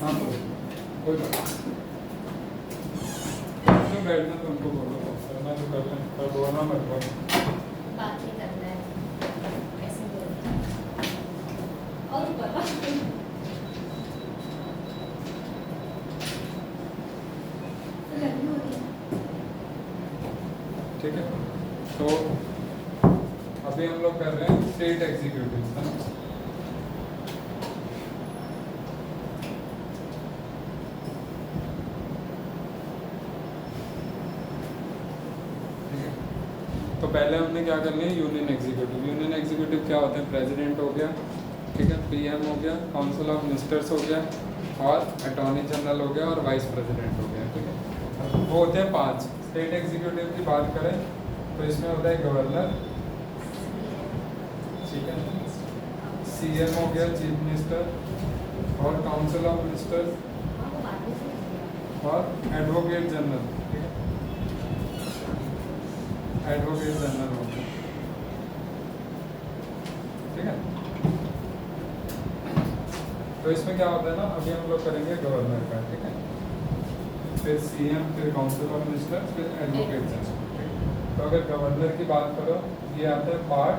हाँ कोई बात नहीं, जो बैठना तो उनको बोलो, करना तो कर लें, पर बोलना मत बोलो। बात नहीं करना है, कैसे बोलना है और ऊपर गर्मी हो रही है। ठीक है, तो अभी हम लोग कर रहे हैं स्टेट एग्जीक्यूटिव है ना। तो पहले हमने क्या कर लिया, यूनियन एग्जीक्यूटिव। यूनियन एग्जीक्यूटिव क्या होते हैं, प्रेसिडेंट हो गया, ठीक है, पीएम हो गया, काउंसिल ऑफ मिनिस्टर्स हो गया, और अटॉर्नी जनरल हो गया, और वाइस प्रेसिडेंट हो गया। ठीक है, वो होते हैं 5। स्टेट एग्जीक्यूटिव की बात करें तो इसमें होता है गवर्नर, ठीक है, सीएम हो गया, चीफ मिनिस्टर, और काउंसिल ऑफ मिनिस्टर्स, और एडवोकेट जनरल। ठीक है, एडवोकेट जनरल हो गया। ठीक है, तो इसमें क्या होता है ना, अभी हम लोग करेंगे गवर्नर का। ठीक है, फिर सीएम, फिर काउंसिल ऑफ मिनिस्टर, फिर एडवोकेट जनरल। तो अगर गवर्नर की बात करो, ये आता है पार्ट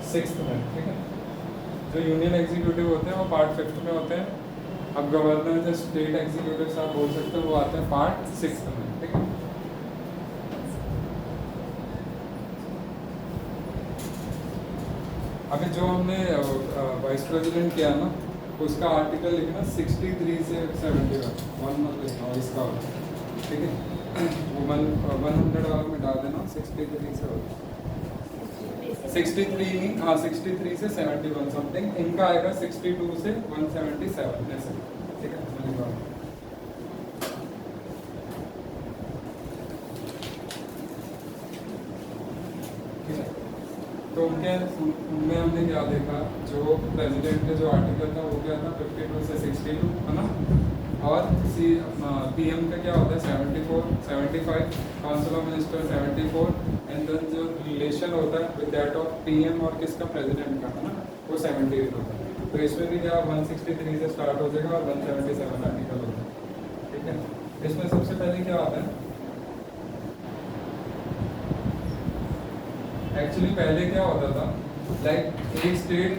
6 में। ठीक है, जो यूनियन एग्जीक्यूटिव होते हैं वो पार्ट 5 में होते हैं। अब गवर्नर जो स्टेट एग्जीक्यूटिव आप बोल सकते हो वो आते हैं पार्ट 6 में। ठीक है, अभी जो हमने वाइस प्रेसिडेंट किया ना, उसका आर्टिकल लिखना 63 से 71 मत लिखना इसका। ठीक है, वो 100 वाला में डाल देना, 63 से 63 नहीं, हाँ 63 से 71 समथिंग, इनका आएगा 62 से 177 ऐसे। ठीक है, ठीक है, तो उनमें हमने क्या देखा, जो प्रेसिडेंट का जो आर्टिकल था वो क्या था 52 से 62 है ना, और पीएम का क्या होता है 74, 75, council of minister 74, and then जो रिलेशन होता है विद दैट ऑफ पीएम और किसका, प्रेसिडेंट का, है ना, वो 78 होता है। तो इसमें भी क्या 163 से स्टार्ट हो जाएगा और 177 आर्टिकल होता है। ठीक है, इसमें सबसे पहले क्या आता है, एक्चुअली पहले क्या होता था, लाइक एक स्टेट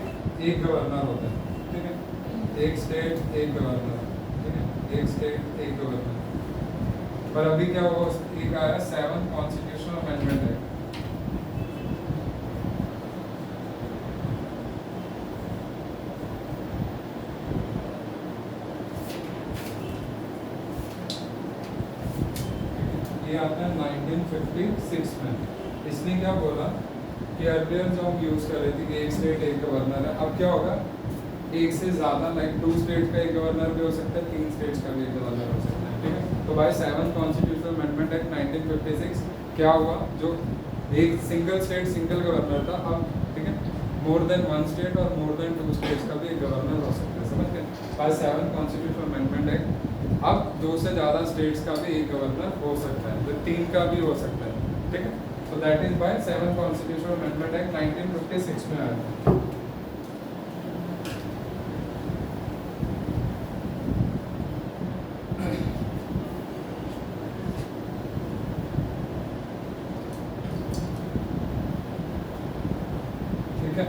एक गवर्नर होता है। ठीक है, एक स्टेट एक गवर्नर। ठीक है, एक स्टेट एक गवर्नर। पर अभी क्या हुआ, एक आया 7 कॉन्स्टिट्यूशनल अमेंडमेंट है। ये आता है 1956 में। इसने क्या बोला कि अर्लियर जो हम यूज़ कर रहे थे कि एक स्टेट एक गवर्नर है, अब क्या होगा, एक से ज़्यादा, लाइक 2 स्टेट का एक गवर्नर भी हो सकता है, 3 स्टेट्स का भी एक गवर्नर हो सकता है। ठीक है, तो बाय 7 कॉन्स्टिट्यूशनल अमेंडमेंट एक्ट 1956 क्या हुआ, जो एक सिंगल स्टेट सिंगल गवर्नर था, अब ठीक है मोर देन 1 स्टेट और मोर देन 2 स्टेट्स का भी एक गवर्नर हो सकता है। समझ गए, बाय 7 कॉन्स्टिट्यूशनल अमेंडमेंट एक्ट अब 2 से ज़्यादा स्टेट्स का भी एक गवर्नर हो सकता है, तो 3 का भी हो सकता है। ठीक है, so that is by 7 Constitutional Amendment Act 1956 में आया था। ठीक है,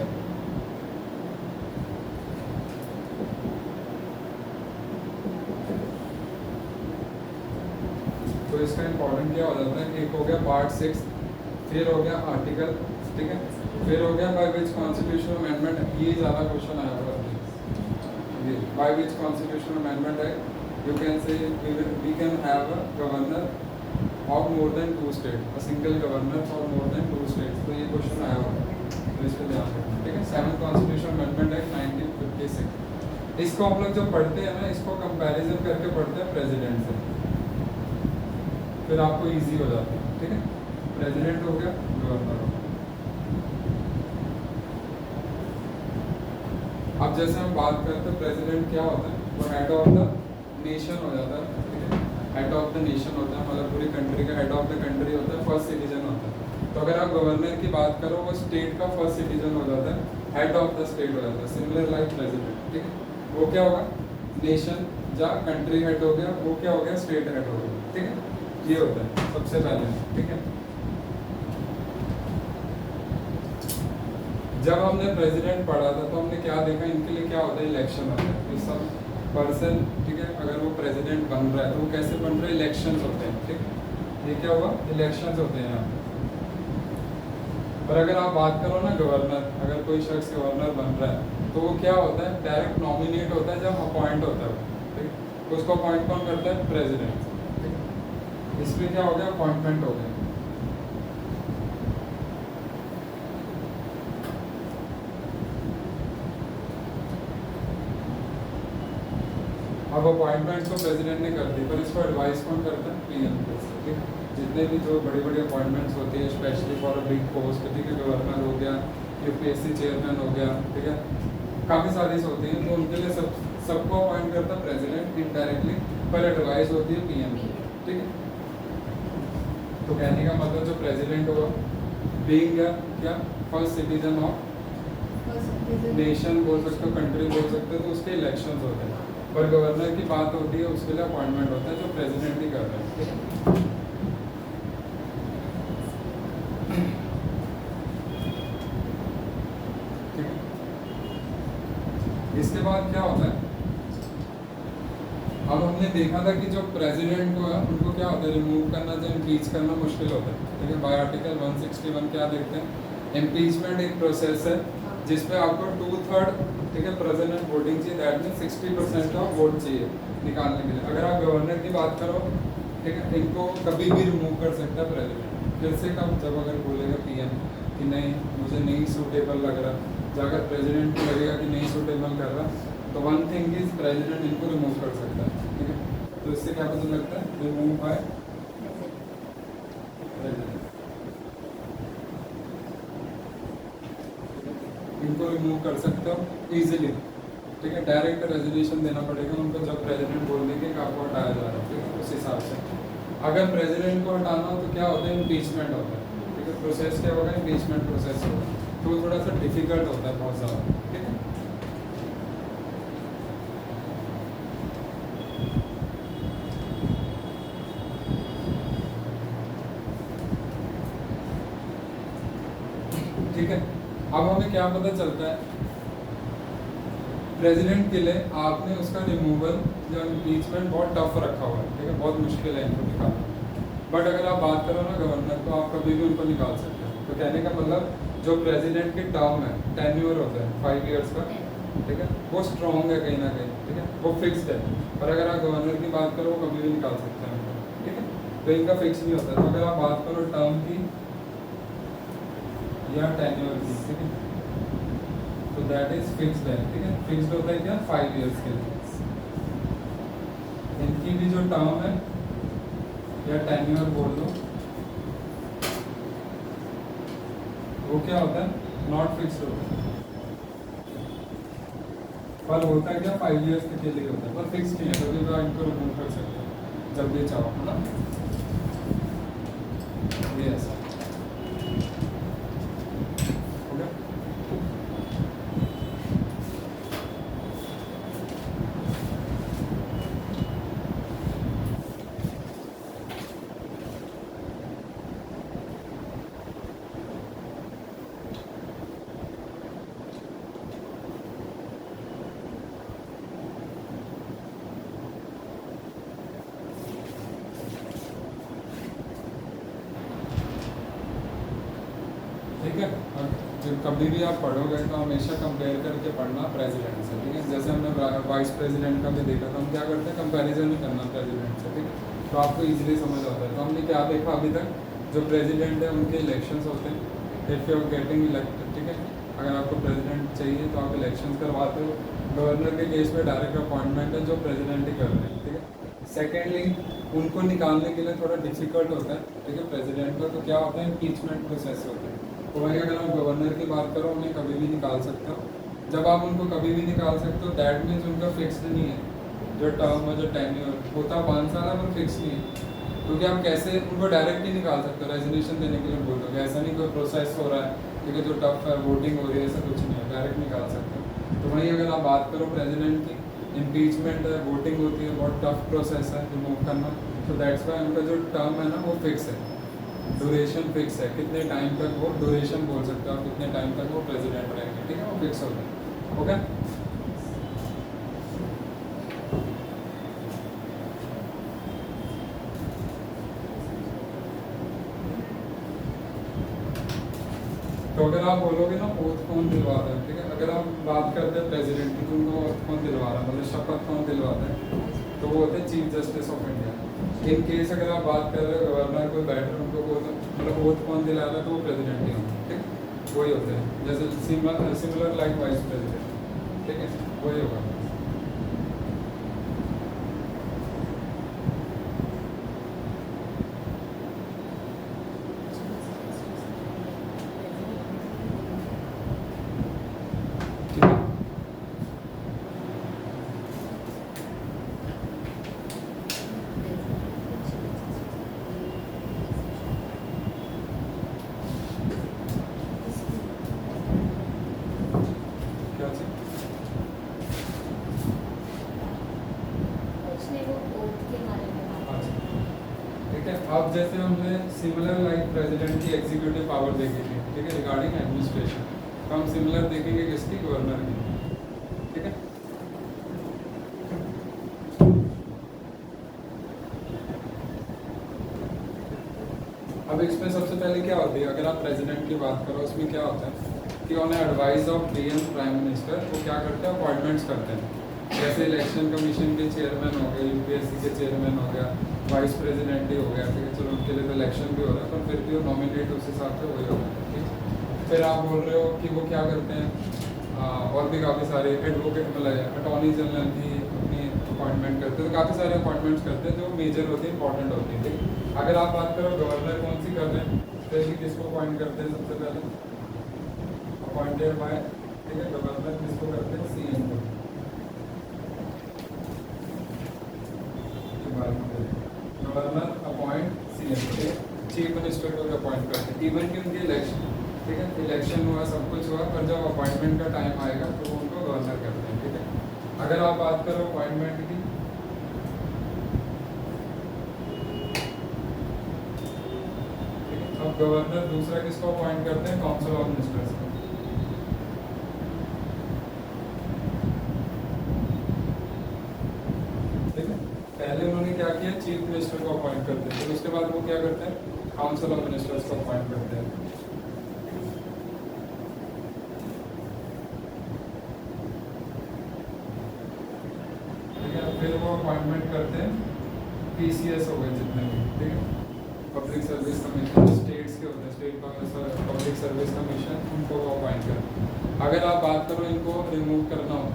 तो इसका इम्पोर्टेंट क्या हो जाता है, एक हो गया पार्ट 6, फिर हो गया आर्टिकल। ठीक है, फिर हो गया बाय विच कॉन्स्टिट्यूशनल अमेंडमेंट, ये ज़्यादा क्वेश्चन आया हुआ है, ये बाय विच कॉन्स्टिट्यूशनल अमेंडमेंट है, you can say we can have a governor of more than 2 state, a single governor for more than 2 states. तो ये क्वेश्चन आया हुआ है, तो इस पर ध्यान रखना। ठीक है, 7 कॉन्स्टिट्यूशनल अमेंडमेंट एक्ट 1956, इसको हम लोग जब पढ़ते हैं ना, इसको कंपैरिजन करके पढ़ते हैं प्रेसिडेंट से, फिर आपको इजी हो जाता है। ठीक है, प्रेसिडेंट हो गया, गवर्नर हो गया। अब जैसे हम बात करते हैं प्रेसिडेंट क्या होता है, वो हेड ऑफ द नेशन हो जाता है। ठीक है, हेड ऑफ द नेशन होता है, मतलब पूरी कंट्री का हेड ऑफ द कंट्री होता है, फर्स्ट सिटीजन होता है। तो अगर आप गवर्नर की बात करो, वो स्टेट का फर्स्ट सिटीजन हो जाता है, हेड ऑफ द स्टेट हो जाता है, सिमिलर लाइक प्रेसिडेंट। ठीक है, वो क्या होगा, नेशन जहाँ कंट्री हेड हो गया वो क्या हो गया स्टेट हेड हो गया, ठीक है। ये होता है सबसे पहले, ठीक है। जब हमने प्रेसिडेंट पढ़ा था तो हमने क्या देखा, इनके लिए क्या होता है, इलेक्शन होता है। तो सब पर्सन, ठीक है, अगर वो प्रेसिडेंट बन रहा है तो वो कैसे बन रहा है, इलेक्शंस होते हैं, ठीक है। ये क्या हुआ, इलेक्शंस होते हैं यहाँ पे। और अगर आप बात करो ना गवर्नर, अगर कोई शख्स गवर्नर बन रहा है तो वो क्या होता है, डायरेक्ट नॉमिनेट होता है जब अपॉइंट होता है, ठीक है। तो उसको अपॉइंट कौन करता है, प्रेसिडेंट, ठीक है। इसमें क्या हो गया, अपॉइंटमेंट हो गया। अब अपॉइंटमेंट तो प्रेसिडेंट ने कर दी, पर इसको एडवाइस कौन करता है, पीएम, ठीक है। जितने भी जो बड़ी बड़ी अपॉइंटमेंट्स होती है specially for a big post, ठीक है, गवर्नर हो गया, यूपीएससी चेयरमैन हो गया, ठीक है, काफ़ी सारी होती हैं, तो उनके लिए सबको अपॉइंट करता है प्रेसिडेंट इनडायरेक्टली, पर एडवाइस होती है पीएम, ठीक है। तो कहने का मतलब जो प्रेसिडेंट होगा, बीइंग क्या फर्स्ट सिटीजन ऑफ नेशन बोल सकते हो, कंट्री बोल सकते हो, तो उसके इलेक्शन होते हैं। पर गवर्नर की बात होती है उसके लिए अपॉइंटमेंट होता है जो प्रेसिडेंट ही कर रहे हैं, ठीक है। इसके बाद क्या होता है, अब हमने देखा था कि जो प्रेसिडेंट को है उनको क्या होता है, रिमूव करना या इम्पीच करना मुश्किल होता है, ठीक है। बाय आर्टिकल 161 क्या देखते हैं, इम्पीचमेंट एक प्रोसेस है जिसपे आपको 2/3, ठीक है, प्रेसिडेंट वोटिंग चाहिए, दैट मीन 60% ऑफ वोट चाहिए निकालने के लिए। अगर आप गवर्नर की बात करो, ठीक है, इनको कभी भी रिमूव कर सकता है प्रेसिडेंट, फिर से कब, जब अगर बोलेगा पीएम कि नहीं मुझे नहीं सूटेबल लग रहा, जाकर प्रेसिडेंट को लगेगा कि नहीं सूटेबल कर रहा, तो वन थिंग इज प्रेसिडेंट इनको रिमूव कर सकता है, ठीक है। तो इससे क्या पता लगता है, रिमूव बाय प्रेसिडेंट, इनको रिमूव कर सकते हो इजीली, ठीक है। डायरेक्ट रेजोल्यूशन देना पड़ेगा उनको जब प्रेसिडेंट बोल देंगे कि आपको हटाया जा रहा है, ठीक है, उस हिसाब से। अगर प्रेसिडेंट को हटाना हो तो क्या होता है, इम्पीचमेंट होता है, ठीक है। प्रोसेस क्या होगा, इम्पीचमेंट प्रोसेस होगा, तो थोड़ा सा डिफिकल्ट होता है बहुत ज़्यादा, ठीक है। ठीक है, अब हमें क्या पता चलता है, प्रेसिडेंट के लिए आपने उसका रिमूवल या इम्पीचमेंट बहुत टफ रखा हुआ है, ठीक है, बहुत मुश्किल है इनको निकालना। बट अगर आप बात करो ना गवर्नर, तो आप कभी भी उनको निकाल सकते हो। तो कहने का मतलब जो प्रेसिडेंट की टर्म है, टेन्योर होता है 5 इयर्स का, ठीक है, वो स्ट्रॉन्ग है कहीं ना कहीं, ठीक है, वो फिक्स्ड है। पर अगर आप गवर्नर की बात करो कभी भी निकाल सकते हैं उनको, ठीक है, तो इनका फिक्स नहीं होता। तो अगर आप बात करो टर्म की या टेन्योर की, ठीक है, तो दैट इज फिक्स्ड है, ठीक है। फिक्स्ड होता है क्या, 5 इयर्स के लिए। इनकी भी जो टर्म है या टेन्योर बोल दो, वो क्या होता है, नॉट फिक्स्ड होता है। पर होता है क्या, 5 इयर्स के लिए होता है, पर फिक्स नहीं है, कभी भी इनको रिमूव कर सकते हैं जब भी चाहो, है ना। ये ऐसा ओके। ठीक है, और जब कभी भी आप पढ़ोगे तो हमेशा कंपेयर करके पढ़ना प्रेसिडेंट से, ठीक है। जैसे हमने वाइस प्रेसिडेंट का भी देखा था, हम क्या करते हैं, कंपैरिजन ही करना प्रेसिडेंट से, ठीक है, तो आपको इजीली समझ आता है। तो हमने क्या देखा अभी तक, जो प्रेसिडेंट है उनके इलेक्शंस होते हैं, if you are getting elected, ठीक है, अगर आपको प्रेसिडेंट चाहिए तो आप इलेक्शन करवाते हो। गवर्नर के केस में डायरेक्ट अपॉइंटमेंट है जो प्रेसिडेंट ही कर रहे हैं, ठीक है। सेकेंडली, उनको निकालने के लिए थोड़ा डिफिकल्ट होता है, ठीक है, प्रेसिडेंट का। तो क्या होता है, इम्पीचमेंट प्रोसेस होता है। तो वही अगर आप गवर्नर की बात करो, उन्हें कभी भी निकाल सकते हो। जब आप उनको कभी भी निकाल सकते हो, दैट मीन्स उनका फिक्स्ड नहीं है, जो टर्म है, जो टेन्योर होता है 5 साल है, पर फिक्स नहीं है। क्योंकि आप कैसे उनको डायरेक्ट ही निकाल सकते हो, रेजोल्यूशन देने के लिए बोल दोगे, ऐसा नहीं कोई प्रोसेस हो रहा है, ठीक है, जो टफ है, वोटिंग हो रही है, ऐसा कुछ नहीं है, डायरेक्ट निकाल सकते हो। तो वहीं अगर आप बात करो प्रेसिडेंट की, इम्पीचमेंट है, वोटिंग होती है, बहुत टफ प्रोसेस है रिमूव करना। तो दैट्स वाई उनका जो टर्म है ना वो फिक्स है, ड्यूरेशन फिक्स है, कितने टाइम तक वो ड्यूरेशन बोल सकते हो आप, कितने टाइम तक वो प्रेसिडेंट रहेंगे, ठीक है, वो फिक्स होता है। ओके, तो अगर आप बोलोगे ना ओथ कौन दिलवाता है, ठीक है, अगर आप बात करते हैं प्रेसिडेंट की तो उनको ओथ कौन दिलवा रहा है, मतलब शपथ कौन दिलवाता है, तो वो होते हैं chief justice of India. In case अगर आप बात कर रहे हो गवर्नर कोई बैठे उनको मतलब ओथ कौन दिला रहा है, तो वो प्रेसिडेंट ही होंगे, ठीक, वही होते हैं, जैसे सिमिलर लाइक वाइस प्रेसिडेंट, ठीक है, वही होगा। ठीक है, क्या चीज़? उसने वो ओथ के बारे में बात अच्छा, ठीक है, अब जैसे हमने सिमिलर लाइक प्रेसिडेंट की एग्जीक्यूटिव पावर देखी थी, ठीक है, रिगार्डिंग एडमिनिस्ट्रेशन, तो हम सिमिलर देखेंगे किसकी, गवर्नर की, ठीक है। अब इसमें सबसे पहले क्या होती है, अगर आप प्रेसिडेंट की बात करो उसमें क्या होता है कि on advice of PM prime minister वो क्या करते हैं, अपॉइंटमेंट्स करते हैं, जैसे इलेक्शन कमीशन के चेयरमैन हो गए, यूपीएससी के चेयरमैन हो गया, वाइस प्रेसिडेंट ही हो गया, ठीक है, चलो उनके लिए तो इलेक्शन भी हो रहा है पर फिर भी वो नॉमिनेट उस हिसाब से वही होगा, ठीक है। फिर आप बोल रहे हो कि वो क्या करते हैं, और भी काफ़ी सारे एडवोकेट मतलब अटॉर्नी जनरल की अपनी अपॉइंटमेंट करते हैं, तो काफ़ी सारे अपॉइंटमेंट्स करते हैं जो मेजर होती है, इंपॉर्टेंट होती है, ठीक है। अगर आप बात करो गवर्नर कौन सी कर रहे हैं, तो ये किसको अपॉइंट करते हैं सबसे पहले, अपॉइंटेड बाय, ठीक है, गवर्नर किसको करते हैं, सीएम को, गवर्नर अपॉइंट सीएम को, चीफ मिनिस्टर को अपॉइंट करते हैं, इवन कि उनके इलेक्शन, ठीक है, इलेक्शन हुआ, सब कुछ हुआ, पर जब अपॉइंटमेंट का टाइम आएगा तो वो उनको गवर्नर करते हैं, ठीक है। अगर आप बात करो अपॉइंटमेंट की, ठीक है, अब गवर्नर दूसरा किसको अपॉइंट करते हैं, काउंसिल ऑफ मिनिस्टर्स को, ठीक है। पहले उन्होंने क्या किया, चीफ मिनिस्टर को अपॉइंट करते हैं, फिर उसके बाद वो क्या करते हैं, काउंसिल ऑफ मिनिस्टर्स को अपॉइंट करते हैं, फिर वो अपॉइंटमेंट करते हैं पीसीएस हो गए जितने भी, ठीक है, पब्लिक सर्विस कमीशन, स्टेट्स के होते हैं, स्टेट पब्लिक सर्विस कमीशन, उनको वो अपॉइंट करते हैं। अगर आप बात करो इनको रिमूव करना हो,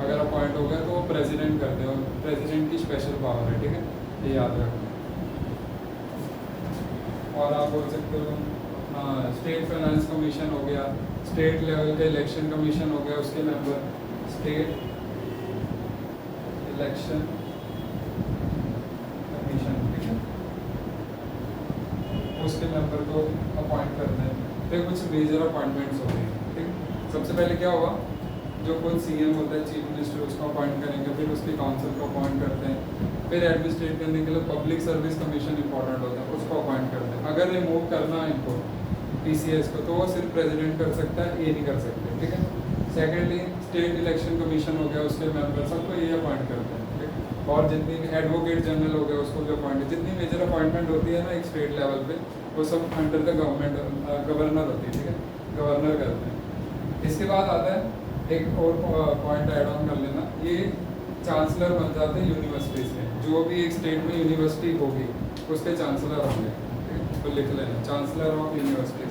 अगर अपॉइंट हो गया तो वो प्रेसिडेंट करते हैं, और प्रेसिडेंट की स्पेशल पावर है, ठीक है, ये याद रखो। और आप बोल सकते हो अपना स्टेट फाइनेंस कमीशन हो गया, स्टेट लेवल का इलेक्शन कमीशन हो गया, उसके मेंबर, स्टेट इलेक्शन कमीशन, ठीक है, उसके मेंबर को अपॉइंट करते हैं। फिर कुछ मेजर अपॉइंटमेंट्स होते हैं, ठीक। सबसे पहले क्या हुआ, जो कोई सीएम होता है, चीफ मिनिस्टर, उसको अपॉइंट करेंगे, फिर उसकी काउंसिल को अपॉइंट करते हैं, फिर एडमिनिस्ट्रेट करने के लिए पब्लिक सर्विस कमीशन इंपॉर्टेंट होता है, उसको अपॉइंट करते हैं। अगर रिमूव करना है इनको पीसीएस को तो वो सिर्फ प्रेसिडेंट कर सकता है, ये नहीं कर सकते, ठीक है। सेकेंडली स्टेट इलेक्शन कमीशन हो गया, उसके मेंबर सबको ये अपॉइंट करते हैं, ठीक। और जितनी एडवोकेट जनरल हो गया उसको भी अपॉइंट, जितनी मेजर अपॉइंटमेंट होती है ना एक स्टेट लेवल पे, वो सब अंडर द गवर्नमेंट गवर्नर होती है, ठीक है, गवर्नर करते हैं। इसके बाद आता है एक और पॉइंट ऐड ऑन कर लेना, ये चांसलर बन जाते हैं यूनिवर्सिटीज़ में, जो भी एक स्टेट में यूनिवर्सिटी होगी उसके चांसलर होंगे, ठीक है, तो लिख लेना chancellor of universities.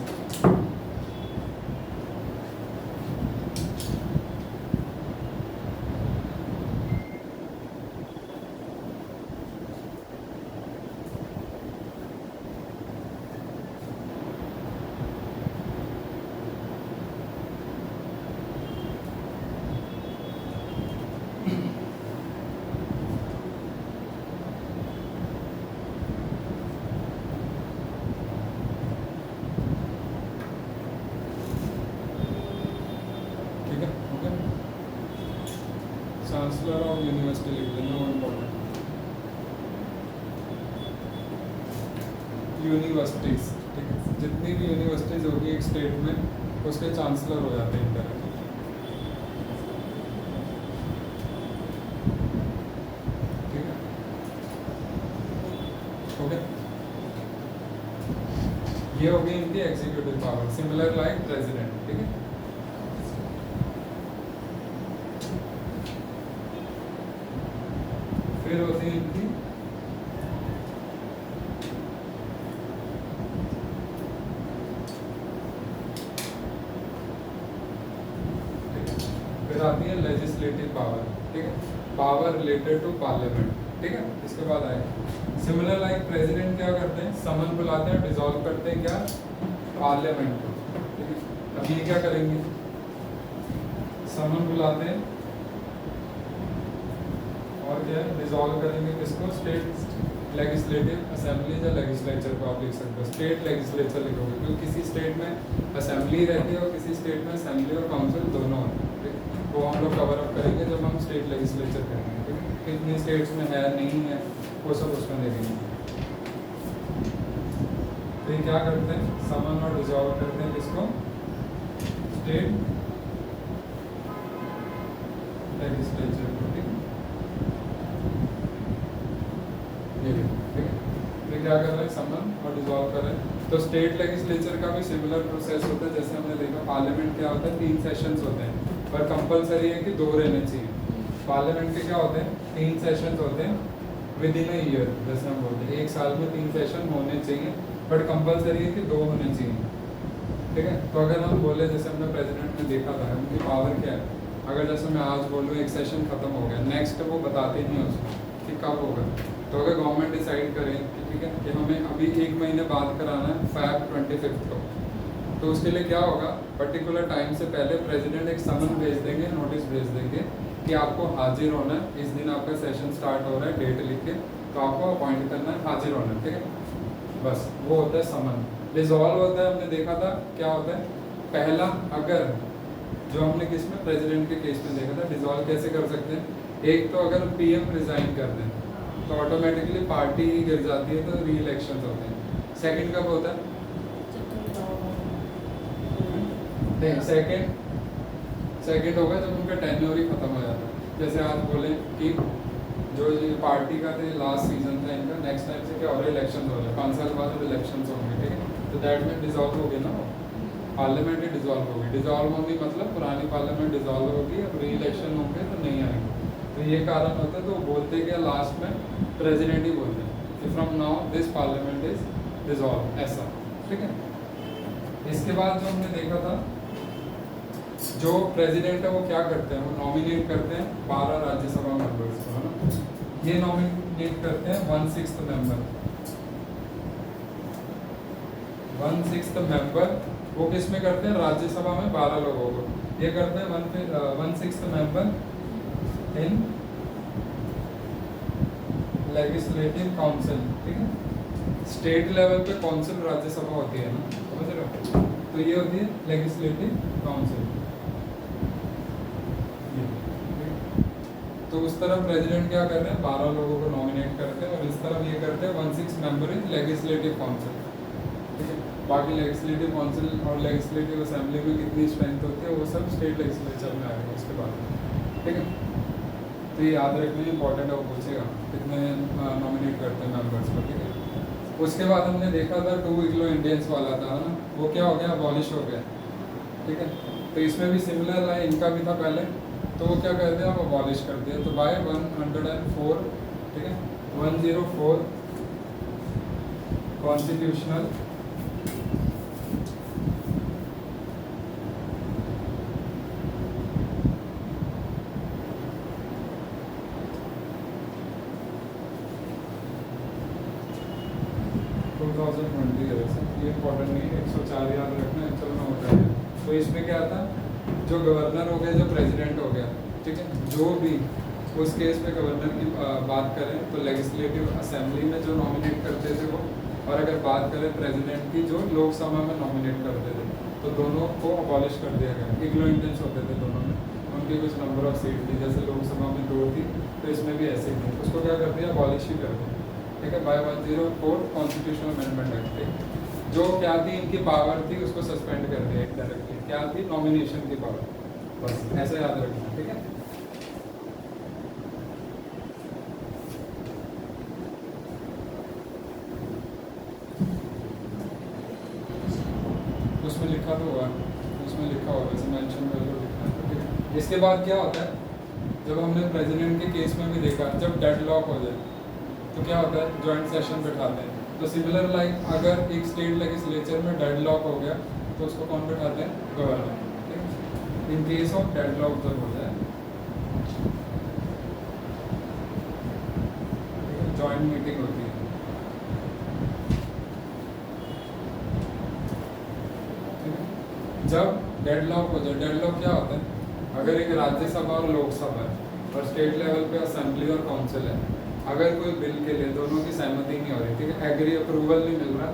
Chancellor of university लिख देना, वो इम्पोर्टेंट। यूनिवर्सिटीज, ठीक है, जितनी भी यूनिवर्सिटीज होगी एक स्टेट में उसके चांसलर हो जाते हैं इंटर। ठीक है, ओके, ये हो गई इनकी executive power, similar like president. ठीक है, फिर होती है इनकी फिर आती है लेजिस्लेटिव पावर। ठीक है, पावर रिलेटेड टू पार्लियामेंट। ठीक है, इसके बाद आएगा सिमिलर लाइक प्रेसिडेंट क्या करते हैं, समन बुलाते हैं, डिसॉल्व करते हैं क्या, पार्लियामेंट को। ठीक है, अब ये क्या करेंगे, समन बुलाते हैं और क्या है, डिसॉल्व करेंगे किसको, स्टेट लेजिस्लेटिव असेंबली या लेजिस्लेचर को आप लिख सकते हो, स्टेट लेजिस्लेचर लिखोगे क्योंकि किसी स्टेट में असेंबली रहती है और किसी स्टेट में असेंबली और काउंसिल दोनों होते हैं। ठीक है, वो हम लोग कवर अप करेंगे जब हम स्टेट लेजिस्लेचर करेंगे। ठीक है, कितनी स्टेट्स में है नहीं है वो सब उसमें देखेंगे। तो ये क्या करते हैं, समन और डिसॉल्व करते हैं किसको, स्टेट लेजिस्लेचर को। ठीक है, ये देखो। ठीक है, तो क्या कर रहे हैं, समन और डिसॉल्व कर रहे हैं। तो स्टेट लेजिस्लेचर का भी सिमिलर प्रोसेस होता है, जैसे हमने देखा पार्लियामेंट क्या होता है, 3 सेशंस होते हैं पर कंपलसरी है कि 2 रहने चाहिए। पार्लियामेंट के क्या होते हैं, 3 सेशंस होते हैं विद इन अ ईयर, जैसे हम बोलते हैं 1 साल में 3 सेशन होने चाहिए बट कंपलसरी है कि 2 होने चाहिए। ठीक है, तो अगर हम बोले जैसे हमने प्रेसिडेंट में देखा था उनकी पावर क्या है, अगर जैसे मैं आज बोलूँ 1 सेशन खत्म हो गया, नेक्स्ट वो बताते नहीं उसको कि कब होगा। तो अगर गवर्नमेंट डिसाइड करें कि ठीक है कि हमें अभी 1 महीने बाद कराना है Feb 25 को, तो उसके लिए क्या होगा, पर्टिकुलर टाइम से पहले प्रेसिडेंट एक समन भेज देंगे, नोटिस भेज देंगे कि आपको हाजिर होना है, इस दिन आपका सेशन स्टार्ट हो रहा है, डेट लिख के, तो आपको अपॉइंट करना है, हाजिर होना है। ठीक है, बस वो होता है समन। डिसॉल्व होता है, हमने देखा था क्या होता है, पहला अगर जो हमने किस में प्रेसिडेंट के केस में देखा था, डिसॉल्व कैसे कर सकते हैं, एक तो अगर पीएम रिजाइन कर दें तो ऑटोमेटिकली पार्टी गिर जाती है, तो री इलेक्शन होते हैं। सेकंड कब होता है, नहीं सेकंड होगा जब उनका टेन्योर ही खत्म हो जाता है। जैसे आज बोले कि जो ये पार्टी का थे लास्ट सीजन था इनका, नेक्स्ट टाइम से क्या हो रहा है, इलेक्शन हो रहा है, 5 साल बाद इलेक्शन होंगे। ठीक है, तो दैट में डिसॉल्व हो गई ना, पार्लियामेंट ही डिसॉल्व होगी। डिसॉल्व होगी मतलब पुरानी पार्लियामेंट डिसॉल्व होगी, अब री इलेक्शन होंगे तो नहीं आएंगे। तो ये कारण होता है, तो बोलते क्या लास्ट में प्रेसिडेंट ही बोलते हैं कि from now this parliament is dissolve, ऐसा। ठीक है, इसके बाद जो हमने देखा था, जो प्रेसिडेंट है वो क्या करते हैं, वो नॉमिनेट करते हैं 12 राज्यसभा मेंबर्स को, है ना। ये नॉमिनेट करते हैं 1/6 मेंबर, 1/6 मेंबर वो किस में करते हैं, राज्यसभा में 12 लोगों को। ये करते हैं 1/6 मेंबर इन लेजिस्लेटिव काउंसिल। ठीक है, स्टेट लेवल पे काउंसिल राज्यसभा होती है ना, समझ रहे हो, तो ये होती है लेजिस्लेटिव काउंसिल। तो उस तरफ प्रेसिडेंट क्या कर रहे हैं, 12 लोगों को नॉमिनेट करते हैं, और इस तरफ ये करते हैं 1/6 मेंबर इन लेजिस्लेटिव काउंसिल। ठीक है, बाकी लेजिस्लेटिव काउंसिल और लेजिस्लेटिव असेंबली में कितनी स्ट्रेंथ होती है वो सब स्टेट लेजिस्लेचर में आएगा उसके बाद। ठीक है, तो ये याद रखना इंपॉर्टेंट है, वो पूछेगा कितने नॉमिनेट करते हैं मेंबर्स को। ठीक है, उसके बाद हमने देखा था 2 एंग्लो इंडियंस वाला था ना, वो क्या हो गया, अबॉलिश हो गया। ठीक है, तो इसमें भी सिमिलर है, इनका भी था पहले, तो वो क्या करते हैं, अब अबॉलिश कर दिया। तो बाय 104, ठीक है, 104 कॉन्स्टिट्यूशनल ये इंपॉर्टेंट नहीं है, 104 याद रखना, चलो ना होता है। तो इसमें क्या था, जो गवर्नर हो गया, जो प्रेसिडेंट हो गया, ठीक है, जो भी उस केस में गवर्नर की बात करें तो लेजिस्लेटिव असेंबली में जो नॉमिनेट करते थे वो, और अगर बात करें प्रेसिडेंट की जो लोकसभा में नॉमिनेट करते थे, तो दोनों को अबॉलिश कर दिया गया। एंग्लो इंडियंस होते थे दोनों में, उनके की कुछ नंबर ऑफ सीट थी, जैसे लोकसभा में 2 थी तो इसमें भी ऐसे थी, उसको क्या कर दिया, अबॉलिश ही कर दिया, ठीक है, बाय 104 कॉन्स्टिट्यूशनल अमेंडमेंट एक्ट। जो क्या थी इनकी पावर थी उसको सस्पेंड कर दिया डायरेक्टली, क्या थी, नॉमिनेशन की पावर, बस ऐसा याद रखना, ठीक है। उसमें लिखा तो हुआ, उसमें लिखा होगा जैसे मेंशन कर लो, लिखा है, ठीक है। इसके बाद क्या होता है, जब हमने प्रेसिडेंट के केस में भी देखा, जब डेडलॉक हो जाए तो क्या होता है, जॉइंट सेशन बिठाते हैं। तो सिमिलर लाइक अगर एक स्टेट लेजिस्लेचर में डेडलॉक हो गया तो उसको कौन बिठाते हैं, गवर्नर, ठीक है। इन केस ऑफ डेडलॉक जब हो जाए, जॉइंट मीटिंग होती है, जब डेडलॉक हो जाए, डेडलॉक क्या होता है, अगर एक राज्यसभा और लोकसभा है और स्टेट लेवल पे असेंबली और काउंसिल है, अगर कोई बिल के लिए दोनों की सहमति नहीं हो रही, ठीक है, एग्री अप्रूवल नहीं मिल रहा,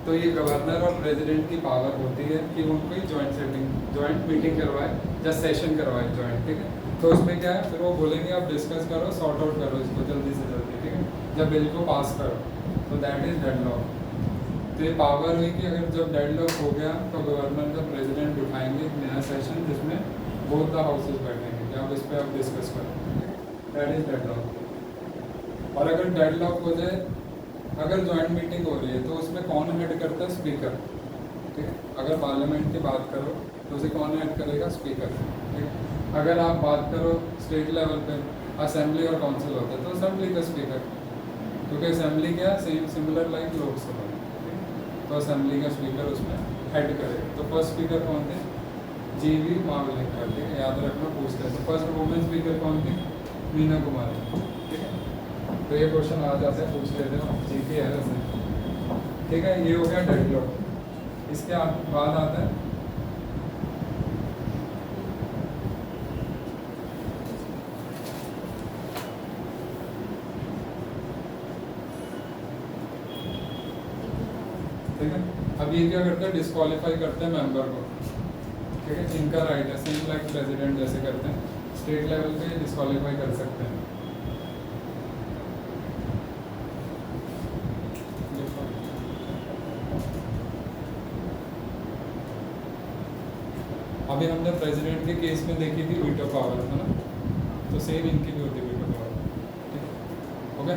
तो ये गवर्नर और प्रेसिडेंट की पावर होती है कि उनको जॉइंट मीटिंग करवाए या सेशन करवाए जॉइंट, ठीक है। तो उसमें क्या है, फिर वो बोलेंगे आप डिस्कस करो, सॉर्ट आउट करो इसको जल्दी से जल्दी, ठीक है, जब बिल को पास करो, तो दैट इज डेडलॉक। तो ये पावर हुई कि अगर जब डेडलॉक हो गया तो गवर्नर का प्रेसिडेंट उठाएंगे एक नया सेशन जिसमें बोथ द हाउसेस बैठेंगे कि आप इस पर आप डिस्कस करो, दैट इज डेडलॉक। और अगर डेडलॉक हो जाए, अगर जॉइंट मीटिंग हो रही है तो उसमें कौन हेड करता है, स्पीकर, ठीक है। अगर पार्लियामेंट की बात करो तो उसे कौन हेड करेगा, स्पीकर, ठीक है। अगर आप बात करो स्टेट लेवल पे असेंबली और काउंसिल होता है तो असेंबली का स्पीकर, क्योंकि असेंबली क्या सेम सिमिलर लाइक लोकसभा, तो असेंबली का स्पीकर उसमें हेड करेगा। तो फर्स्ट स्पीकर कौन थे, जीवी मावलिकर, ठीक है, याद रखना पूछते हैं। तो फर्स्ट वुमेन स्पीकर कौन थी, मीना कुमारी, ठीक है। तो ये क्वेश्चन आ जाता है, पूछ लेते हो, जीके है वैसे, ठीक है। ये हो गया डेडलॉक। इसके बाद आता है ठीक है। अब ये क्या करते हैं, डिस्क्वालीफाई करते हैं मेंबर को, ठीक है, इनका राइट है, सेम लाइक प्रेसिडेंट जैसे करते हैं, स्टेट लेवल पे डिस्क्वालीफाई कर सकते हैं। अभी हमने प्रेसिडेंट के केस में देखी थी वीटो पावर, है ना, तो सेम इनकी भी होती है वीटो पावर, ठीक है, ओके।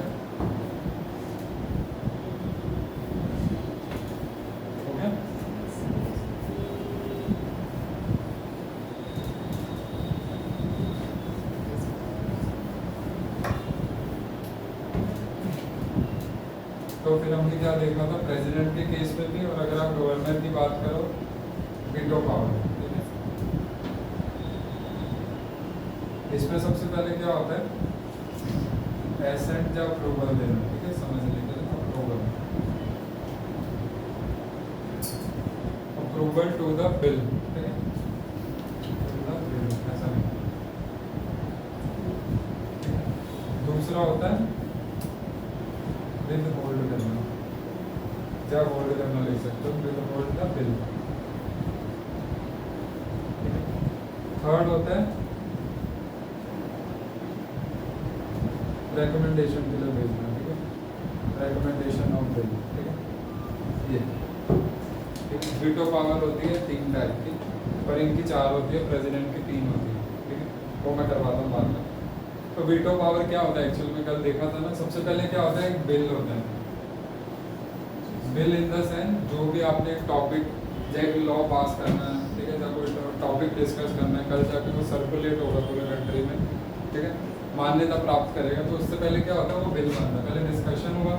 तो फिर हमने क्या देखा था, प्रेसिडेंट के केस में भी, और अगर आप गवर्नर की बात करो वीटो पावर, ठीक है। इसमें सबसे पहले क्या होता है, एसेंट या अप्रूवल देना, ठीक है, समझ लीजिए, अप्रूवल टू द बिल, ठीक है, ऐसा नहीं। दूसरा होता है विद होल्ड करना, क्या होल्ड करना ले सकते हो, with hold the bill. Third होता है रिकमेंडेशन के लिए भेजना, ठीक है, रिकमेंडेशन ऑफ बिल, ठीक है। ये वीटो पावर होती है 3 टाइप की, और इनकी 4 होती है, प्रेसिडेंट की 3 होती है, ठीक है, वो मैं करवाता हूँ बाद में। तो वीटो पावर क्या होता है, एक्चुअल में कल देखा था ना, सबसे पहले क्या होता है, एक बिल होता है, बिल इन द सेंस जो भी आपने एक टॉपिक जैसे लॉ पास करना है, ठीक है, कोई टॉपिक डिस्कस करना है, कल जाके वो सर्कुलेट होगा पूरे कंट्री में, ठीक है, मान्यता प्राप्त करेगा, तो उससे पहले क्या होता है, वो बिल बनता है, पहले डिस्कशन हुआ,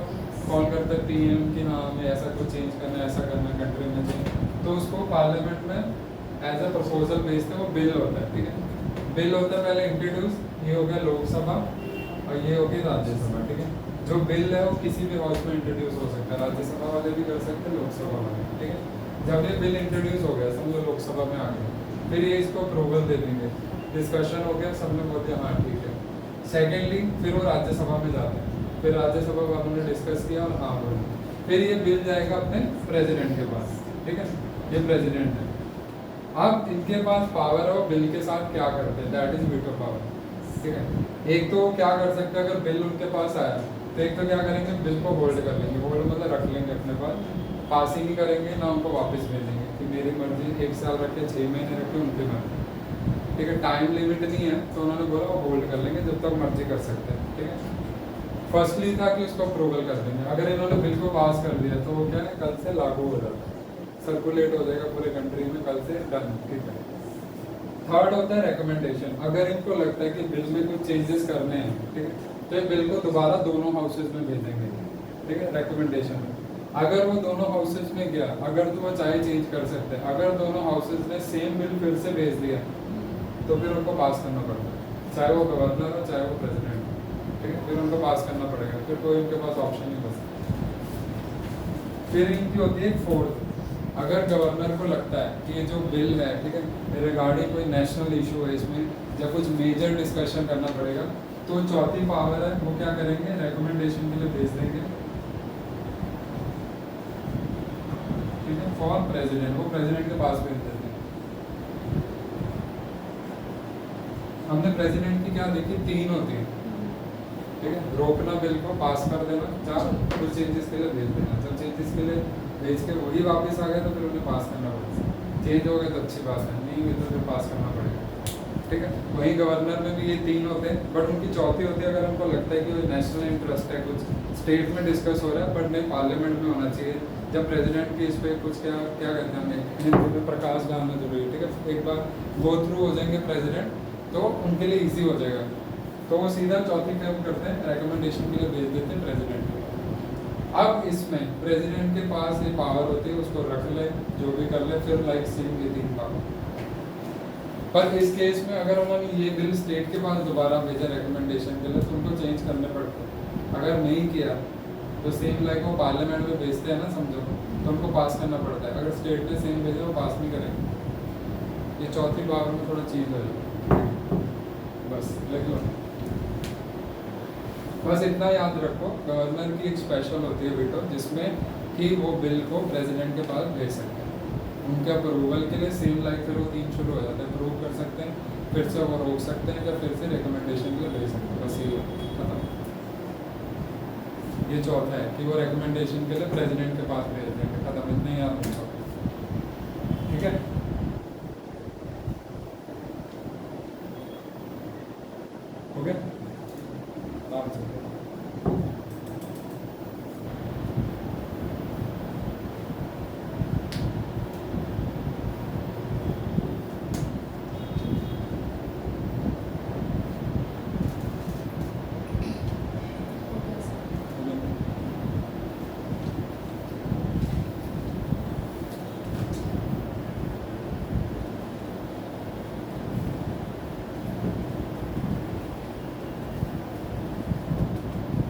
कॉल करते हैं पीएम कि हाँ हमें ऐसा कुछ चेंज करना है, ऐसा करना है कंट्री में चेंज, तो उसको पार्लियामेंट में एज अ प्रपोजल भेजते हैं, वो बिल होता है, ठीक है। बिल होता है पहले इंट्रोड्यूस, ये हो गया लोकसभा और ये हो गई राज्यसभा, ठीक है। जो बिल है वो किसी भी हाउस में इंट्रोड्यूस हो सकता है, राज्यसभा वाले भी कर सकते हैं, लोकसभा वाले, ठीक है। जब ये बिल इंट्रोड्यूस हो गया, समझो लोकसभा में आ गया, फिर ये इसको अप्रूवल दे देंगे, डिस्कशन हो गया, सब लोग बोलते हैं हाँ ठीक है। सेकेंडली फिर वो राज्यसभा में जाते हैं, फिर राज्यसभा वालों ने डिस्कस किया और हाँ बोले, फिर ये बिल जाएगा अपने प्रेसिडेंट के पास, ठीक है, ये प्रेसिडेंट है। अब इनके पास पावर है, वो बिल के साथ क्या करते हैं, दैट इज वीटो पावर। ठीक है, एक तो क्या कर सकते हैं, अगर बिल उनके पास आया तो एक तो क्या करेंगे, बिल को होल्ड कर लेंगे, होल्ड मतलब रख लेंगे अपने पास, पास ही नहीं करेंगे ना उनको वापस भेजेंगे कि मेरी मर्जी, 1 साल रखे 6 महीने रखे उनकी मर्जी। ठीक है, टाइम लिमिट नहीं है तो उन्होंने बोला वो होल्ड कर लेंगे जब तक मर्जी कर सकते हैं। ठीक है, फर्स्टली था कि उसको अप्रूवल कर देंगे, अगर इन्होंने बिल को पास कर दिया तो वो क्या है, कल से लागू हो जाता है, सर्कुलेट हो जाएगा पूरे कंट्री में कल से, डन। ठीक है, थर्ड होता है रिकमेंडेशन। अगर इनको लगता है कि बिल में कुछ चेंजेस करने हैं, ठीक है, तो ये बिल को दोबारा दोनों हाउसेज में भेजेंगे। ठीक है, रिकमेंडेशन। अगर वो दोनों हाउसेज में गया, अगर तो वो चाहे चेंज कर सकते हैं, अगर दोनों हाउसेज ने सेम बिल फिर से भेज दिया तो फिर उनको पास करना पड़ता है, चाहे वो गवर्नर हो चाहे वो प्रेसिडेंट हो। ठीक है, फिर उनको पास करना पड़ेगा, फिर कोई उनके पास ऑप्शन नहीं बचता। फिर इनकी होती है फोर्थ, अगर गवर्नर को लगता है कि ये जो बिल है, ठीक है, रिगार्डिंग कोई नेशनल इशू है, इसमें या कुछ मेजर डिस्कशन करना पड़ेगा, तो चौथी पावर है वो क्या करेंगे, रिकमेंडेशन के लिए भेज देंगे। ठीक है, फॉर प्रेसिडेंट, वो प्रेसिडेंट के पास भेज देते हैं। हमने प्रेसिडेंट की क्या देखी, 3 होती है। ठीक है, रोकना बिल को, पास कर देना, चार कुछ चेंजेस के लिए भेज देना, जब चेंजेस के लिए भेज के वही वापस आ गया तो फिर उन्हें पास करना पड़ेगा, चेंज हो गया तो अच्छी बात है, नहीं हुई तो फिर पास करना पड़ेगा। ठीक है, वहीं गवर्नर में भी ये 3 होते हैं, बट उनकी चौथी होती है अगर उनको लगता है कि नेशनल इंटरेस्ट है, कुछ स्टेट में डिस्कस हो रहा है बट नहीं पार्लियामेंट में होना चाहिए, जब प्रेसिडेंट की इस पर कुछ क्या क्या कहते हैं हिंदी में प्रकाश डालना जरूरी है। ठीक है, एक बार गो थ्रू हो जाएंगे प्रेसिडेंट तो उनके लिए ईजी हो जाएगा, तो वो सीधा चौथी काम करते हैं, रिकमेंडेशन के लिए भेज देते हैं प्रेसिडेंट को। अब इसमें प्रेसिडेंट के पास ये पावर होती है, उसको रख ले, जो भी कर ले, फिर लाइक सेम ये 3 पावर। पर इस केस में अगर उन्होंने ये बिल स्टेट के पास दोबारा भेजा रिकमेंडेशन के लिए तो उनको चेंज करने पड़ते हैं, अगर नहीं किया तो सेम लाइक वो पार्लियामेंट में भेजते हैं ना, समझो, तो उनको पास करना पड़ता है, अगर स्टेट ने सेम भेजा वो पास नहीं करेंगे। ये चौथी पावर में थोड़ा चेंज हो जाएगा, बस लिख लो। बस इतना याद रखो, गवर्नर की एक स्पेशल होती है वीटो, जिसमें कि वो बिल को प्रेसिडेंट के पास भेज सकते हैं, उनके अप्रूवल के लिए सेम लाइक फिर वो 3 शुरू हो जाते हैं, अप्रूव कर सकते हैं, फिर से वो रोक सकते हैं, या फिर से रिकमेंडेशन के लिए भेज सकते हैं, बस ये खत्म। ये चौथा है कि वो रिकमेंडेशन के लिए प्रेसिडेंट के पास भेज देंगे, खत्म, इतने याद रखो। ठीक है, हो गया, आराम से।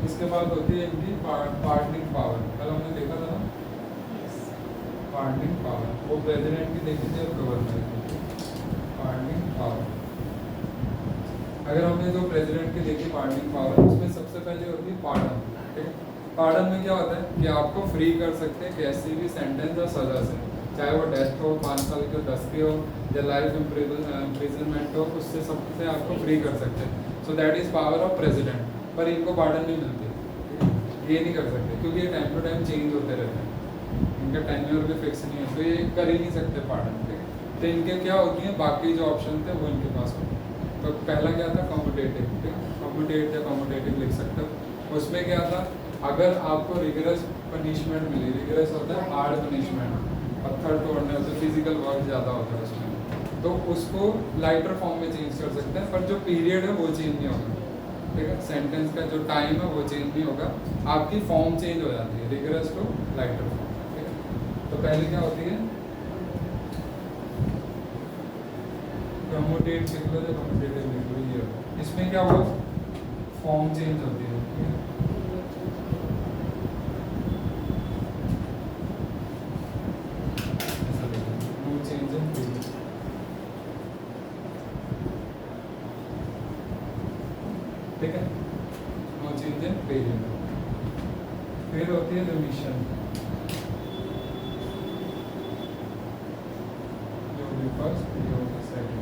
इसके बाद होती है इनकी पार्डनिंग पावर, कल हमने देखा था ना, पार्डनिंग पावर, वो प्रेसिडेंट की देखी थी और गवर्नर की। पार्डनिंग पावर, अगर हमने जो प्रेसिडेंट की देखी पार्डनिंग पावर, उसमें सबसे पहले होती है पार्डन। ठीक है, पार्डन में क्या होता है कि आपको फ्री कर सकते हैं कैसी भी सेंटेंस और सजा से, चाहे वो डेथ हो, 5 साल की 10 की हो, या लाइफ इम्प्रिजनमेंट हो, उससे सबसे आपको फ्री कर सकते हैं। So that is power of president. पर इनको पार्डन नहीं मिलती, ये नहीं कर सकते क्योंकि ये टाइम टू टाइम चेंज होते रहते हैं, इनका टेन्योर भी फिक्स नहीं है, तो ये कर ही नहीं सकते पार्डन। ठीक है, तो इनके क्या होती हैं, बाकी जो ऑप्शन थे वो इनके पास होते हैं। तो पहला क्या था, कम्यूटेटिव। ठीक है, कम्यूटेट या कम्यूटेटिव लिख सकते हो। उसमें क्या था, अगर आपको रिगरस पनिशमेंट मिली, रिगरस होता है हार्ड पनिशमेंट, पत्थर तोड़ने होते, फिजिकल वर्क ज़्यादा होता है उसमें, तो उसको लाइटर फॉर्म में चेंज कर सकते हैं, पर जो पीरियड है वो चेंज नहीं होगा। ठीक है, सेंटेंस का जो टाइम है वो चेंज नहीं होगा, आपकी फॉर्म चेंज हो जाती है, रिगरस टू लाइटर फॉर्म। ठीक है, तो पहले क्या होती है, कम्यूटेट लिख लो, कम्यूटेटिव लिख लो, ये होता है। इसमें क्या हुआ, फॉर्म चेंज होती है। ठीक है, ऐसा लिखो, नो चेंज इन पीरियड। ठीक है, नो चेंज इन पीरियड। फिर होती है रिमिशन, जो होगी फर्स्ट, ये होगी सेकंड।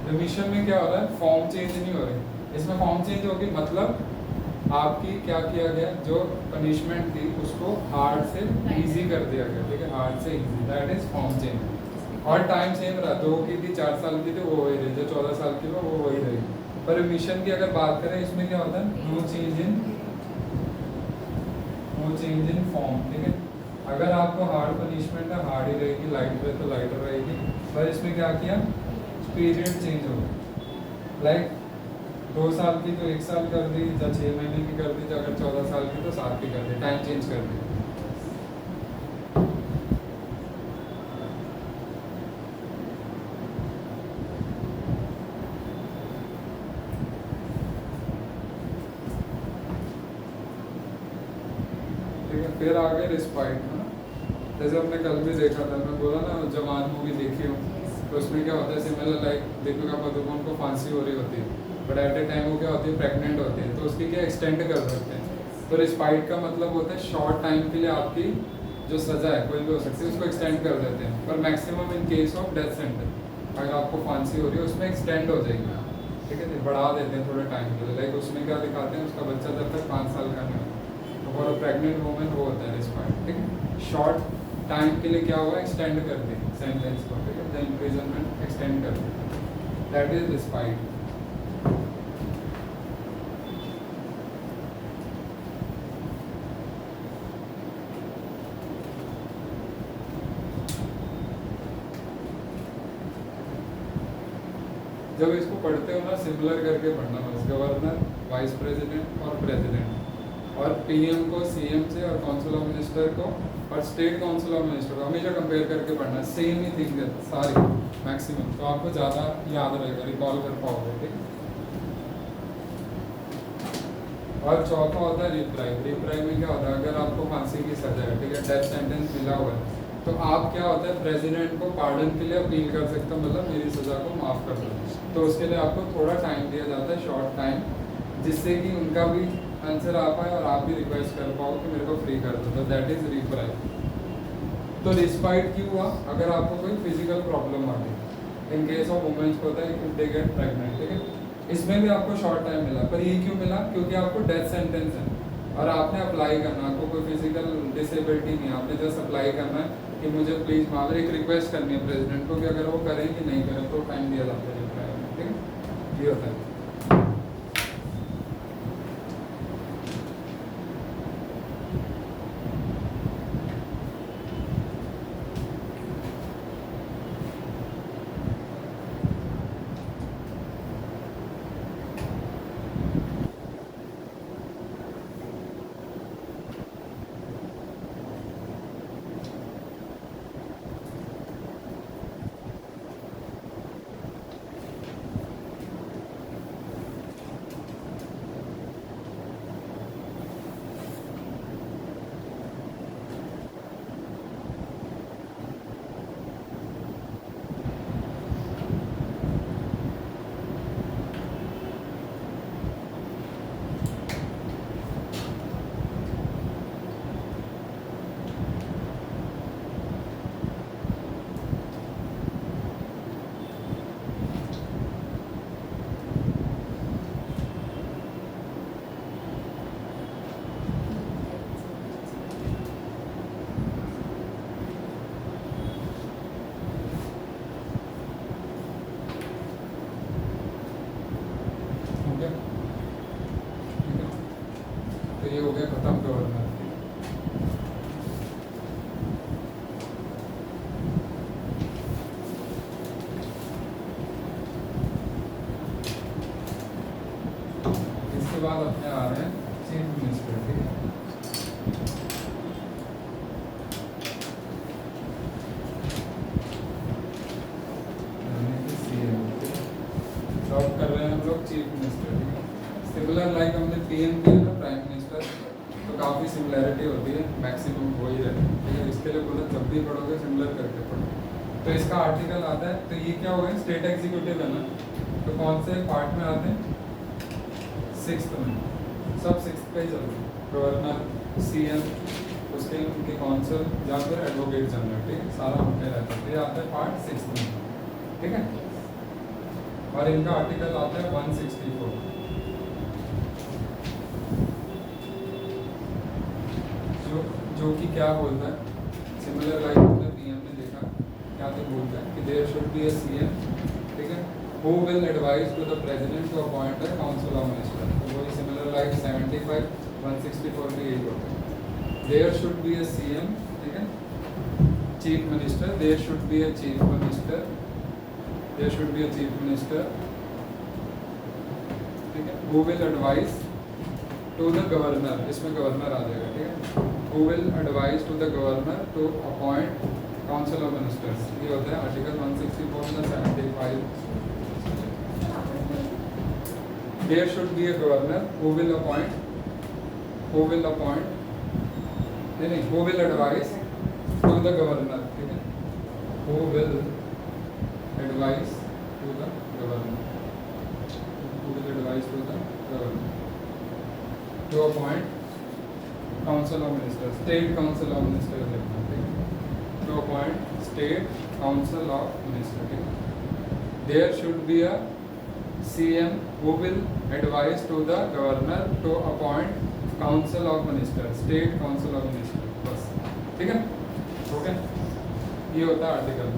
रिमिशन में क्या हो रहा है, फॉर्म चेंज नहीं हो रही, इसमें फॉर्म चेंज होगी मतलब आपकी क्या किया गया, जो पनिशमेंट थी उसको हार्ड से इजी कर दिया गया, ठीक है, हार्ड से easy, that is form change. और टाइम सेम रहा, 2 की थी 4 साल की थी वो वही रही, जो 14 साल की वो वही रही। पर रिमिशन की अगर बात करें इसमें क्या होता है, नो चेंज इन फॉर्म, ठीक है। अगर आपको हार्ड पनिशमेंट है हार्ड ही रहेगी, लाइट है तो लाइटर रहेगी, पर इसमें क्या किया, पीरियड चेंज हो गया, लाइक 2 साल की तो 1 साल कर दी, या 6 महीने की कर दी, या अगर 14 साल की तो 7 की कर दी, टाइम चेंज कर दी। ठीक है, फिर आगे रिस्पाइट है ना, जैसे हमने कल भी देखा था, मैं बोला ना जवान मूवी देखी हूँ, तो उसमें क्या होता है सिमिलर, लाइक दीपिका पादुकोण को फांसी हो रही होती है, बट एट ए टाइम वो क्या होती है, प्रेग्नेंट होती है, तो उसकी क्या एक्सटेंड कर सकते हैं। तो रिस्पाइट का मतलब होता है शॉर्ट टाइम के लिए आपकी जो सज़ा है कोई भी हो सकती है उसको एक्सटेंड कर देते हैं, पर maximum in case of death sentence अगर आपको फांसी हो रही है उसमें एक्सटेंड हो जाएगी, ठीक है, बढ़ा देते हैं थोड़े टाइम के लिए। लाइक उसमें क्या दिखाते हैं, उसका बच्चा जब तक 5 साल का नहीं होता, तो फॉर अ प्रेग्नेंट वूमेन वो होता है रिस्पाइट, ठीक है, शॉर्ट टाइम के लिए क्या हुआ, एक्सटेंड कर दें सेंटेंस को, ठीक है, द इम्प्रिजनमेंट एक्सटेंड कर दें, दैट इज रिस्पाइट। जब इसको पढ़ते हो ना सिमिलर करके पढ़ना, बस गवर्नर, वाइस प्रेसिडेंट और प्रेसिडेंट, और पीएम को सीएम से, और काउंसिल ऑफ मिनिस्टर को और स्टेट काउंसिल ऑफ मिनिस्टर को हमेशा कंपेयर करके पढ़ना, सेम ही थिंग है सारी मैक्सिमम, तो आपको ज़्यादा याद रहेगा, रिकॉल कर पाओगे, ठीक। और चौथा होता है रिप्राइव। रिप्राइव में क्या होता है, अगर आपको फांसी की सजा है, ठीक है, डेथ सेंटेंस मिला हुआ है, तो आप क्या होता है प्रेसिडेंट को पार्डन के लिए अपील कर सकते हो, मतलब मेरी सज़ा को माफ़ कर दो, तो उसके लिए आपको थोड़ा टाइम दिया जाता है, शॉर्ट टाइम, जिससे कि उनका भी आंसर आ पाए और आप भी रिक्वेस्ट कर पाओ कि मेरे को फ्री कर दो, तो दैट इज रिप्राइव। तो रिस्पाइट क्यों हुआ, अगर आपको कोई फिजिकल प्रॉब्लम आ गई, इन केस ऑफ वुमेन्स को होता है इफ दे गेट प्रेग्नेंट, ठीक है, इसमें भी आपको शॉर्ट टाइम मिला, पर ये क्यों मिला, क्योंकि आपको डेथ सेंटेंस है और आपने अप्लाई करना, आपको कोई फिजिकल डिसेबिलिटी नहीं है, आपने जस्ट अप्लाई करना है कि मुझे प्लीज़ माफ, एक रिक्वेस्ट करनी है प्रेसिडेंट को कि अगर वो करें कि नहीं करें, तो टाइम दिया जाता है रिप्लाई में, ठीक है, ये होता है। तो ये हो गया खत्म गवर्नर। इसके बाद अपने आ रहे हैं चीफ मिनिस्टर, ठीक है। जॉब कर रहे हैं हम लोग चीफ मिनिस्टर, ठीक है। सिमिलर लाइक हमने पीएम किया ना प्राइम मिनिस्टर, तो काफ़ी सिमिलैरिटी होती है, मैक्सिमम वही रहता है, ठीक है। इसके लिए बोला जब भी पढ़ोगे सिमिलर करके पढ़ो। तो इसका आर्टिकल आता है, तो ये क्या होगा, स्टेट एग्जीक्यूटिव है ना, तो कौन से पार्ट में आते हैं, 6th में, सब 6th पे ही चलते हैं, गवर्नर, सीएम, उसके उनके काउंसिल या फिर एडवोकेट जनरल, ठीक है, सारा उनके रहता है, ये आता है पार्ट 6th में। ठीक है। और इनका आर्टिकल आता है 164, जो कि क्या बोलता है, सिमिलर लाइक हमने पीएम में देखा क्या तो बोलता है कि there should be a CM, ठीक है, who will advise to the president to appoint a council of minister. तो वही सिमिलर लाइक 75 164 भी यही होता है। There should be a CM, ठीक है, chief minister, there should be a chief minister, there should be a chief minister, ठीक है, who will advise to the governor, इसमें गवर्नर आ जाएगा, ठीक है, who will advise to the governor to appoint council of ministers। ये होता है आर्टिकल 164 में 75। There should be a governor who will appoint, who will advise to the governor, ठीक है, who will advise to the governor, who will advise to the governor to appoint council of minister, state council of minister लिखना, ठीक है, to appoint state council of minister, ठीक है। There should be a CM who will advise to the governor to appoint council of minister, state council of minister, बस, ठीक है, okay. ये होता है आर्टिकल।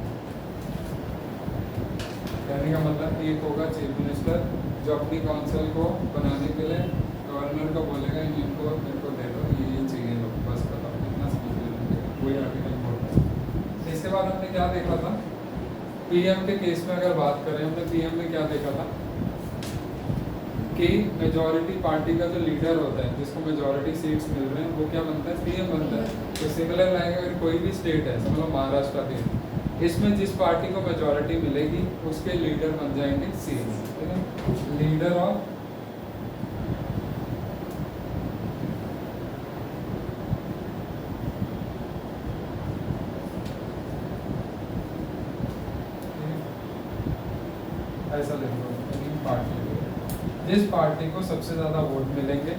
कहने का मतलब एक होगा चीफ मिनिस्टर जो अपनी काउंसिल को बनाने के लिए गवर्नर को बोलेगा इनको मेरे को दे दो, ये चाहिए लोग, बस बताओ, इतना समझ लेना, वही आर्टिकल बोलता है। इसके बाद हमने क्या देखा था, पीएम के केस में अगर बात करें, हमने पीएम में क्या देखा था कि मेजॉरिटी पार्टी का जो लीडर होता है, जिसको मेजॉरिटी सीट्स मिल रहे हैं, वो क्या बनता है, पीएम बनता है। तो सिमिलर लाइक अगर कोई भी स्टेट है, समझ लो महाराष्ट्र भी, इसमें जिस पार्टी को मेजॉरिटी मिलेगी उसके लीडर बन जाएंगे सीएम, ठीक है, लीडर ऑफ ऐसा देखो पार्टी, जिस पार्टी को सबसे ज़्यादा वोट मिलेंगे,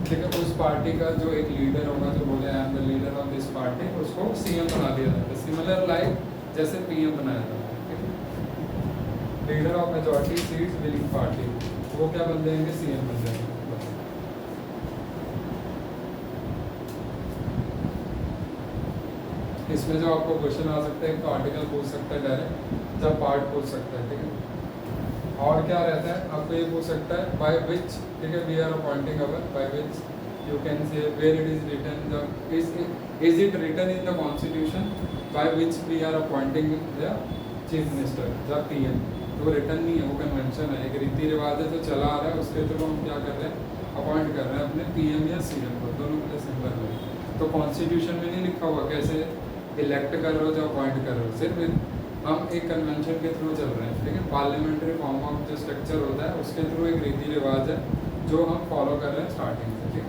ठीक है, उस पार्टी का जो एक लीडर होगा जो बोले I am the leader of this party, उसको सीएम बना दिया जाता है। सिमिलर लाइक जैसे पीएम बनाया जाता है, ठीक है, leader of majority seats willing party, वो क्या बन जाएंगे, सीएम बन जाएंगे, बस। इसमें जो आपको क्वेश्चन आ सकता है, तो आर्टिकल पूछ सकता है डायरेक्ट, जब पार्ट पूछ सकता है, ठीक है। और क्या रहता है, आपको ये पूछ सकता है बाय विच, ठीक है, we are appointing our, by which you can say where it is written, is it written in the constitution by which we are appointing the chief minister, the PM. तो वो written नहीं है, वो convention है, एक रीति रिवाज है जो चला आ रहा है, उसके थ्रू हम क्या कर रहे हैं, अपॉइंट कर रहे हैं अपने पीएम या सीएम को, दोनों के लिए सिमिलर है। तो कॉन्स्टिट्यूशन में नहीं लिखा हुआ कैसे इलेक्ट कर रहे हो, जो अपॉइंट कर रहे हो, सिर्फ हम एक कन्वेंशन के थ्रू चल रहे हैं, ठीक है, पार्लियामेंट्री फॉर्म ऑफ जो स्ट्रक्चर होता है उसके थ्रू एक रीति रिवाज है जो हम फॉलो कर रहे हैं स्टार्टिंग से, ठीक।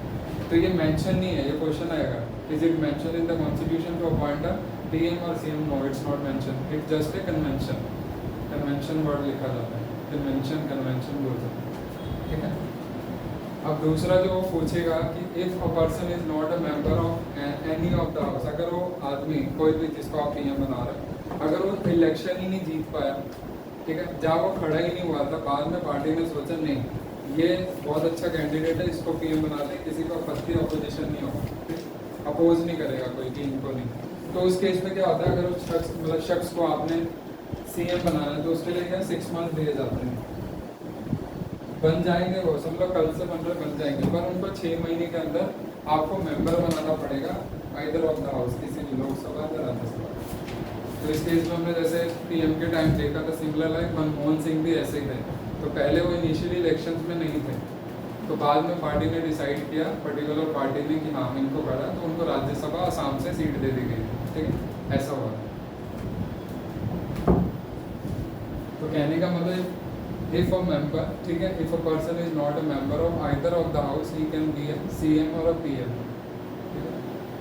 तो ये मेंशन नहीं है, ये क्वेश्चन आएगा, is it mention in the constitution to appoint a PM और CM, no it's not mention, it just a convention, convention word लिखा जाता है, कन्वेंशन बोलते हैं, ठीक है। अब दूसरा जो वो पूछेगा कि if a person is not a member of any of the house, अगर वो आदमी कोई भी जिसको आप पीएम बना रहे हैं, अगर वो इलेक्शन ही नहीं जीत पाया, ठीक है, जहाँ वो खड़ा ही नहीं हुआ था, बाद में पार्टी ने सोचा नहीं ये बहुत अच्छा कैंडिडेट है, इसको पीएम बना लें, किसी को आपत्ति अपोजिशन नहीं होगा, अपोज नहीं करेगा कोई कि इनको नहीं, तो उस केस में क्या होता है, अगर उस शख्स मतलब शख्स को आपने सीएम बनाना है तो उसके लिए क्या 6 मंथ दिए जाते हैं, बन जाएंगे वो, समझ लो कल से बन जाएंगे, पर उनको 6 महीने के अंदर आपको मेंबर बनाना पड़ेगा आइदर ऑफ द हाउस, किसी भी लोकसभा या राज्यसभा। तो इस केस में हमने जैसे पीएम के टाइम देखा था, सिमिलर लाइक मनमोहन सिंह भी ऐसे ही थे, तो पहले वो इनिशियली इलेक्शंस में नहीं थे, तो बाद में पार्टी ने डिसाइड किया, पर्टिकुलर पार्टी ने कि हाँ इनको करा, तो उनको राज्यसभा आसाम से सीट दे दी गई, ठीक है, ऐसा हुआ। तो कहने का मतलब इफ अ मेंबर, ठीक है, if a person is not a member of either of the house, he can be a CM और अ पीएम, ठीक है।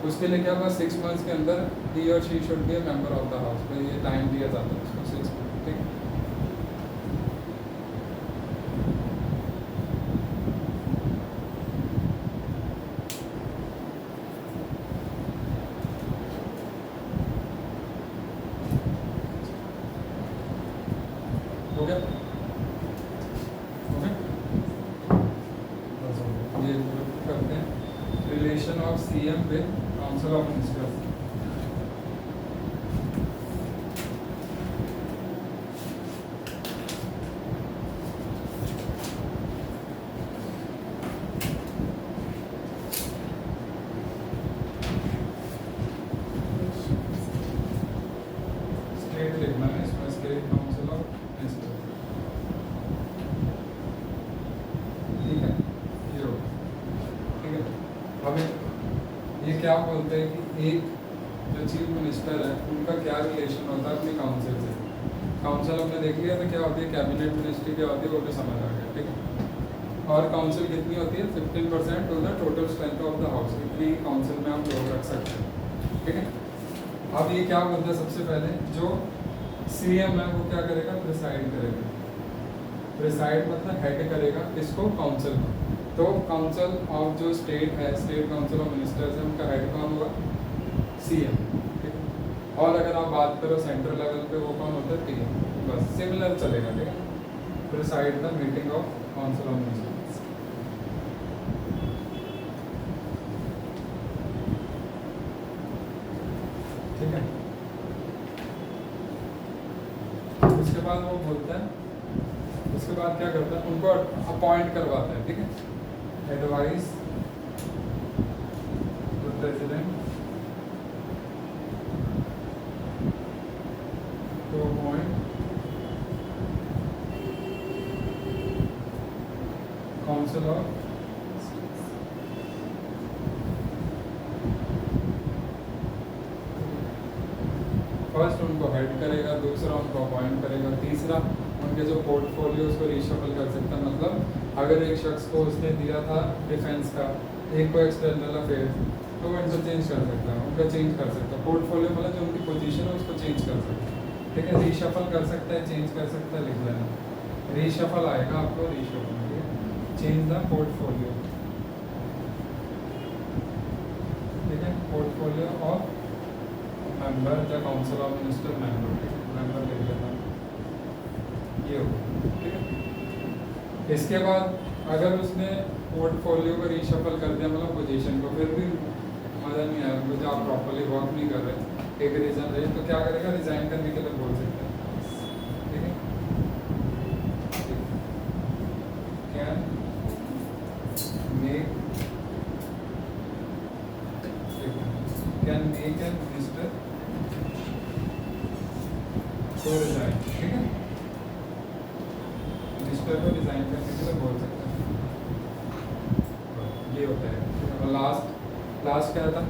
उसके लिए क्या होगा, 6 मंथ्स के अंदर ही और she should be a member of the house, तो ये टाइम दिया जाता है उसको 6 मंथ, ठीक है। Relation of CM with council of ministers. State लिखना है इसमें, स्टेट काउंसिल ऑफ मिनिस्टर्स। ठीक है, ये हो, ठीक है। अब ये क्या बोलते हैं कि एक जो चीफ मिनिस्टर है उनका क्या रिलेशन होता है अपनी काउंसिल से। काउंसिल हमने देख लिया तो क्या होती है, कैबिनेट मिनिस्ट्री क्या होती है वो भी समझ आ गया, ठीक है। और काउंसिल कितनी होती है, 15% of the total strength of the house, इतनी काउंसिल में हम लोग रख सकते हैं, ठीक है। अब ये क्या बोलता है, सबसे पहले जो सीएम है वो क्या करेगा, प्रिसाइड करेगा। प्रिसाइड मतलब हेड करेगा इसको, काउंसिल में। तो काउंसिल ऑफ जो स्टेट है, स्टेट काउंसिल ऑफ मिनिस्टर्स है, उनका हेड कौन होगा, सीएम, ठीक है। और अगर आप बात करो सेंट्रल लेवल पे वो कौन होता है, पीएम। बस सिमिलर चलेगा, ठीक है। Preside the meeting of council of ministers, ठीक है। उसके बाद वो बोलता है, उसके बाद क्या करता है, उनको अपॉइंट करवाता है, ठीक है। Advice the president to appoint council of first उनको हेड करेगा, दूसरा उनको अपॉइंट करेगा, तीसरा उनके जो पोर्टफोलियोज को रीशफल कर सकता है। मतलब अगर एक शख्स को उसने दिया था डिफेंस का, एक को एक्सटर्नल अफेयर्स, तो वो इंटरचेंज कर सकता है, उनका चेंज कर सकता है। पोर्टफोलियो मतलब जो उनकी पोजीशन है उसको चेंज कर सकता है, ठीक है। रीशफल कर सकता है, चेंज कर सकता है, लिख लेना। रीशफल आएगा आपको, रीशफल, ठीक है। चेंज द पोर्टफोलियो, ठीक है। Portfolio of member the council of minister member, ठीक है। मेंबर लिख लेना, ये होगा, ठीक है। इसके बाद अगर उसने पोर्टफोलियो को रीशफल कर दिया, मतलब पोजीशन को, फिर भी मज़ा नहीं आया, मुझे आप प्रॉपर्ली वर्क नहीं कर रहे, एक रीज़न रहे, तो क्या करेगा, रिजाइन करने के लिए बोल सकते हैं, ठीक है। कैन मेक एन मिनिस्टर तो रिजाइन, ठीक है। मिनिस्टर को रिजाइन करने के लिए बोल सकते हैं, ये होता है। और लास्ट क्या था,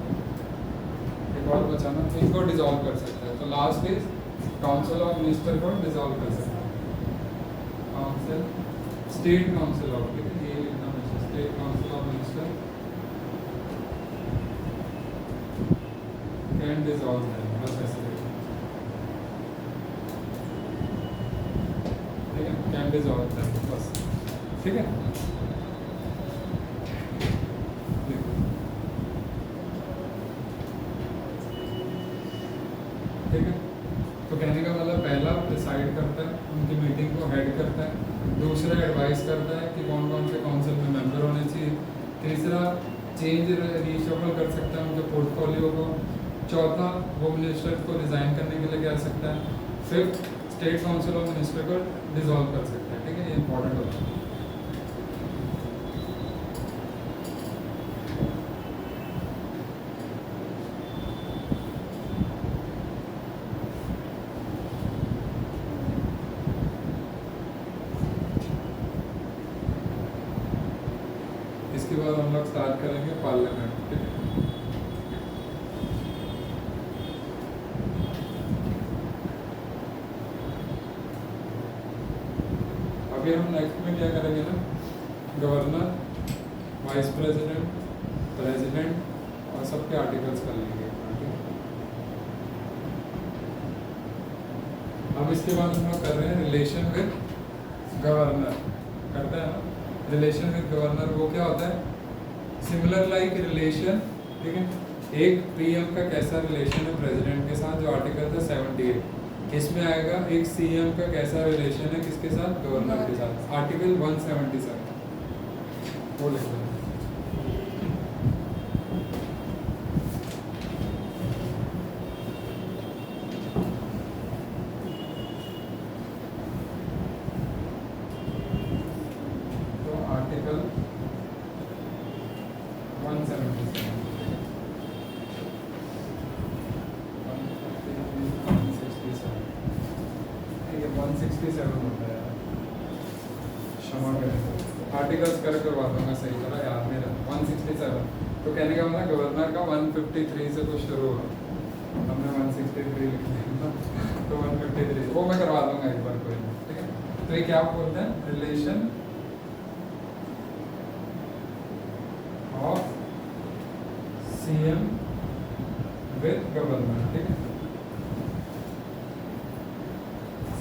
एक और बचाना, इनको डिसॉल्व कर सकता है। तो last is council of minister को डिसॉल्व कर सकता है। काउंसिल, स्टेट काउंसिल ऑफ, ये लिखना है, state council of minister can dissolve है, बस ऐसे लिखना, ठीक है। कैन डिसॉल्व है, बस, ठीक है। ठीक है, तो कहने का मतलब पहला डिसाइड करता है, उनकी मीटिंग को हेड करता है, दूसरा एडवाइस करता है कि कौन कौन से काउंसिल में मेंबर होने चाहिए, तीसरा चेंज रीशफल कर सकता है उनके पोर्टफोलियो को, चौथा वो मिनिस्टर को रिज़ाइन करने के लिए कह सकता है, fifth state council of minister को डिसॉल्व कर सकता है, ठीक है। ये इंपॉर्टेंट होता है। इसके बाद हम लोग स्टार्ट करेंगे पार्लियामेंट, ठीक है। अभी हम नेक्स्ट में क्या करेंगे ना, गवर्नर, वाइस प्रेसिडेंट, प्रेसिडेंट और सबके आर्टिकल्स कर लेंगे, ठीक है। अब इसके बाद हम लोग कर रहे हैं रिलेशन विद गवर्नर, करते हैं ना। रिलेशन विद गवर्नर वो क्या होता है, सिमिलर लाइक रिलेशन, ठीक है। एक पीएम का कैसा रिलेशन है प्रेसिडेंट के साथ, जो आर्टिकल था 78, इसमें आएगा एक सीएम का कैसा रिलेशन है किसके साथ, गवर्नर के साथ, आर्टिकल 177, वो लिख लें। तो आर्टिकल 177 167 होता है यार, क्षमा करें। आर्टिकल्स कर करवा दूंगा सही तरह याद नहीं रहा। 167 तो कहने का मतलब गवर्नर का 153 से तो शुरू हुआ, हमने 163 लिख दिया तो 153 वो मैं करवा दूंगा एक बार, कोई नहीं, ठीक है। तो ये क्या बोलते हैं, relation of CM with governor, ठीक है।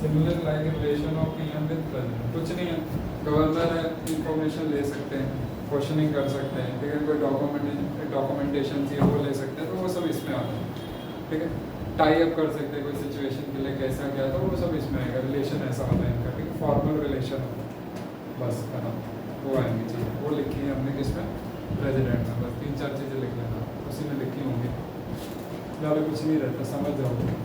Similar like relation of PM with president, कुछ नहीं है, गवर्नर है, इंफॉर्मेशन ले सकते हैं, क्वेश्चनिंग कर सकते हैं, ठीक है, कोई डॉक्यूमेंटेशन थी वो ले सकते हैं, तो वो सब इसमें आता है, ठीक है। टाई अप कर सकते हैं कोई सिचुएशन के लिए, कैसा क्या, तो वो सब इसमें आएगा। रिलेशन ऐसा होता है इनका, ठीक है, फॉर्मल रिलेशन बस है ना, वो आएंगी चीज़ें, वो लिखी है हमने किसमें, प्रेसिडेंट में। बस 3-4 चीज़ें लिख लेना, उसी में लिखी होंगी, ज़्यादा कुछ नहीं रहता, समझ जाओगे।